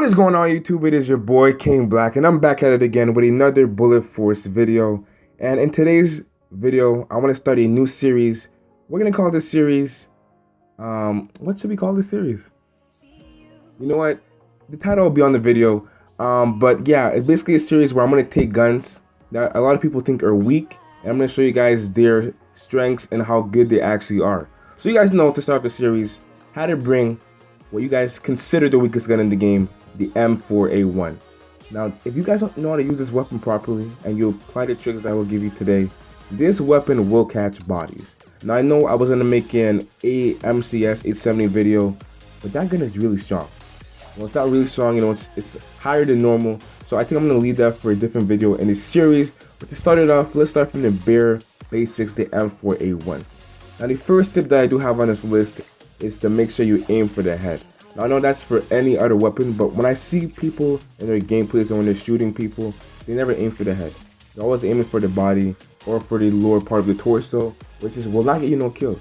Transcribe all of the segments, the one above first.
What is going on, YouTube? It is your boy King Black, and I'm back at it again with another Bullet Force video. And in today's video, I want to start a new series. We're gonna call this series, what should we call this series? You know what? The title will be on the video. But yeah, it's basically a series where I'm gonna take guns that a lot of people think are weak, and I'm gonna show you guys their strengths and how good they actually are. So you guys know, to start the series, how to bring what you guys consider the weakest gun in the game, the M4A1. Now, if you guys don't know how to use this weapon properly and you apply the tricks I will give you today, this weapon will catch bodies. Now, I know I was gonna make an AMCS 870 video, but that gun is really strong. Well, it's not really strong, you know, it's higher than normal. So I think I'm gonna leave that for a different video in this series. But to start it off, let's start from the bare basics, the M4A1. Now, the first tip that I do have on this list is to make sure you aim for the head. Now, I know that's for any other weapon, but when I see people in their gameplays and when they're shooting people, they never aim for the head. They're always aiming for the body or for the lower part of the torso, which will not get you no kills,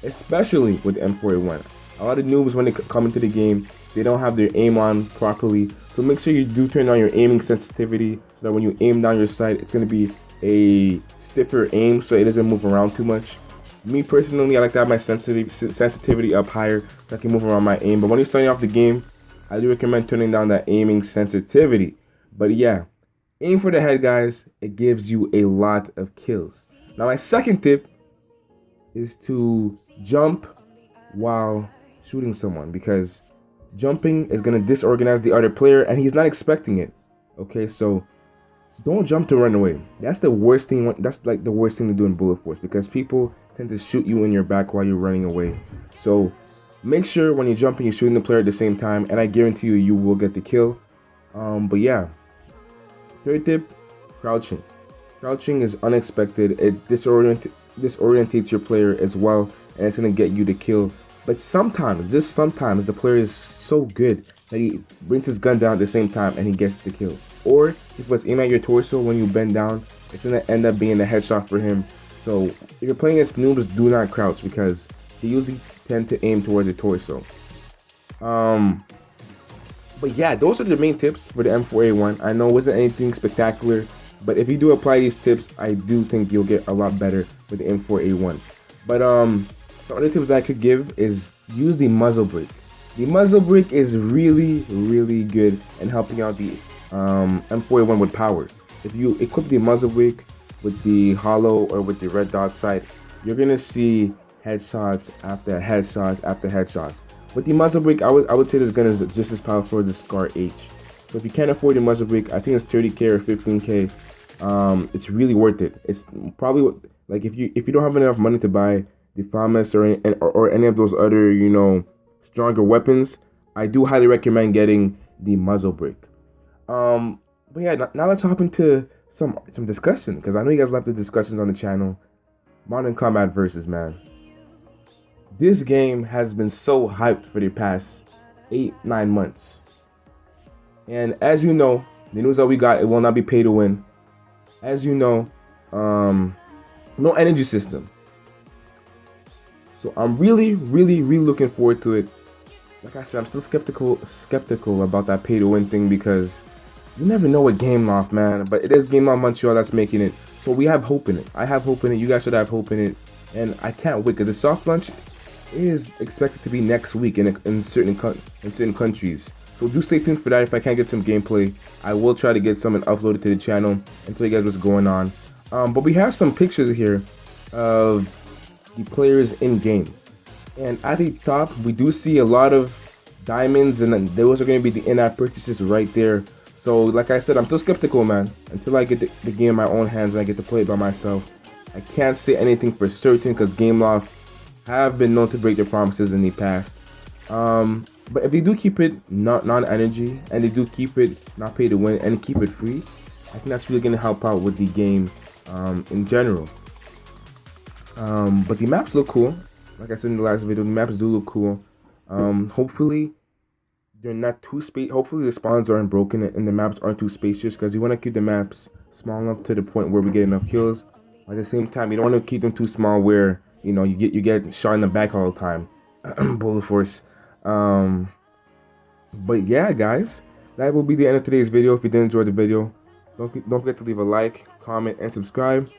especially with the M4A1. A lot of noobs, when they come into the game, they don't have their aim on properly. So make sure you do turn on your aiming sensitivity so that when you aim down your sight, it's going to be a stiffer aim so it doesn't move around too much. Me personally, I like to have my sensitivity up higher so I can move around my aim. But when you're starting off the game, I do recommend turning down that aiming sensitivity. But yeah, aim for the head, guys. It gives you a lot of kills. Now, my second tip is to jump while shooting someone, because jumping is going to disorganize the other player and he's not expecting it. Okay, so don't jump to run away. That's the worst thing. That's like the worst thing to do in Bullet Force, because people tend to shoot you in your back while you're running away. So make sure when you're jumping, you're shooting the player at the same time, and I guarantee you, you will get the kill. But yeah, third tip, crouching. Crouching is unexpected. It disorientates your player as well, and it's gonna get you the kill. But sometimes, just sometimes, the player is so good that he brings his gun down at the same time and he gets the kill. Or if it's aiming at your torso when you bend down, it's gonna end up being a headshot for him. So if you're playing against noobs, do not crouch, because they usually tend to aim towards the torso. But yeah, those are the main tips for the M4A1. I know it wasn't anything spectacular, but if you do apply these tips, I do think you'll get a lot better with the M4A1. But some other tips I could give is use the muzzle brake. The muzzle brake is really good in helping out the M4A1 with power. If you equip the muzzle brake with the hollow or with the red dot sight, you're gonna see headshots after headshots after headshots. With the muzzle brake, I would say this gun is just as powerful as the Scar H. So if you can't afford the muzzle brake, I think it's 30k or 15k. It's really worth it. It's probably like if you don't have enough money to buy the FAMAS or any of those other, you know, stronger weapons, I do highly recommend getting the muzzle brake. But yeah, now let's hop into some discussion, because I know you guys love the discussions on the channel. Modern Combat Versus, man. This game has been so hyped for the past 8-9 months. And as you know, the news that we got, it will not be pay to win. As you know, no energy system. So I'm really looking forward to it. Like I said, I'm still skeptical about that pay to win thing, because you never know with Game Loft, man. But it is Game Loft Montreal that's making it, so we have hope in it. I have hope in it. You guys should have hope in it, and I can't wait, because the soft launch is expected to be next week in certain countries. So do stay tuned for that. If I can't get some gameplay, I will try to get some and upload it to the channel and tell you guys what's going on. But we have some pictures here of the players in game, and at the top we do see a lot of diamonds, and then those are going to be the in-app purchases right there. So like I said, I'm still skeptical, man, until I get the game in my own hands and I get to play it by myself. I can't say anything for certain, because Gameloft have been known to break their promises in the past. But if they do keep it non-energy, and they do keep it not pay to win, and keep it free, I think that's really going to help out with the game in general. But the maps look cool. Like I said in the last video, the maps do look cool. Hopefully they're not too hopefully the spawns aren't broken and the maps aren't too spacious, because you want to keep the maps small enough to the point where we get enough kills. At the same time, you don't want to keep them too small where, you know, you get shot in the back all the time. Bullet Force. But yeah, guys, that will be the end of today's video. If you did enjoy the video, don't forget to leave a like, comment, and subscribe.